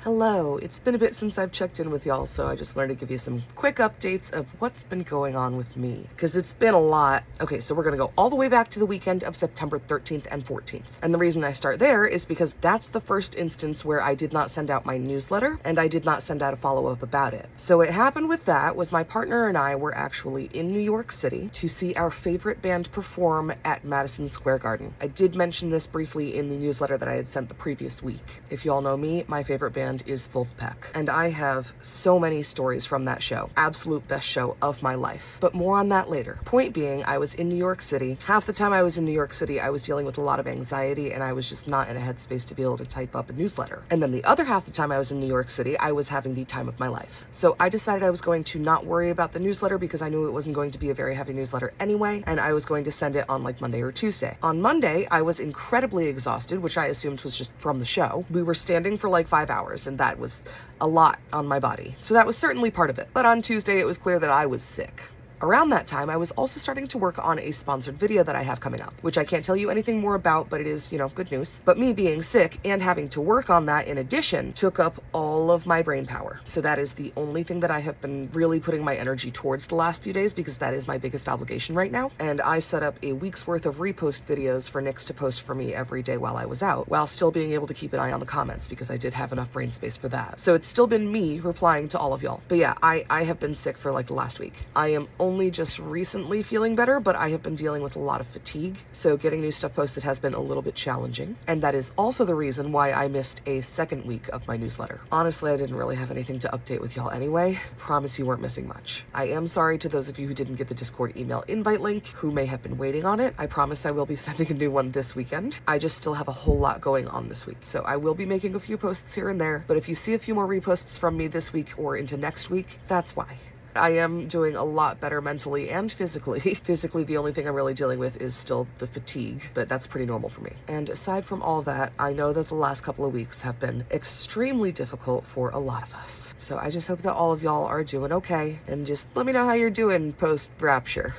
Hello, it's been a bit since I've checked in with y'all, so I just wanted to give you some quick updates of what's been going on with me, because it's been a lot. Okay, so we're gonna go all the way back to the weekend of September 13th and 14th. And the reason I start there is because that's the first instance where I did not send out my newsletter, and I did not send out a follow-up about it. So what happened with that was my partner and I were actually in New York City to see our favorite band perform at Madison Square Garden. I did mention this briefly in the newsletter that I had sent the previous week. If y'all know me, my favorite band is Wolfpack, and I have so many stories from that show. Absolute best show of my life. But more on that later. Point being, I was in New York City. Half the time I was in New York City, I was dealing with a lot of anxiety, and I was just not in a headspace to be able to type up a newsletter. And then the other half the time I was in New York City, I was having the time of my life. So I decided I was going to not worry about the newsletter because I knew it wasn't going to be a very heavy newsletter anyway, and I was going to send it on like Monday or Tuesday. On Monday, I was incredibly exhausted, which I assumed was just from the show. We were standing for like 5 hours, and that was a lot on my body. So that was certainly part of it. But on Tuesday, it was clear that I was sick. Around that time, I was also starting to work on a sponsored video that I have coming up, which I can't tell you anything more about, but it is, good news. But me being sick and having to work on that in addition took up all of my brain power. So that is the only thing that I have been really putting my energy towards the last few days because that is my biggest obligation right now. And I set up a week's worth of repost videos for Nix to post for me every day while I was out, while still being able to keep an eye on the comments because I did have enough brain space for that. So it's still been me replying to all of y'all. But yeah, I have been sick for like the last week. I am only just recently feeling better, but I have been dealing with a lot of fatigue, so getting new stuff posted has been a little bit challenging, and that is also the reason why I missed a second week of my newsletter. Honestly, I didn't really have anything to update with y'all anyway. Promise you weren't missing much. I am sorry to those of you who didn't get the Discord email invite link, who may have been waiting on it. I promise I will be sending a new one this weekend. I just still have a whole lot going on this week, so I will be making a few posts here and there, but if you see a few more reposts from me this week or into next week, that's why. I am doing a lot better mentally and physically. Physically, the only thing I'm really dealing with is still the fatigue, but that's pretty normal for me. And aside from all that, I know that the last couple of weeks have been extremely difficult for a lot of us. So I just hope that all of y'all are doing okay, and just let me know how you're doing post-rapture.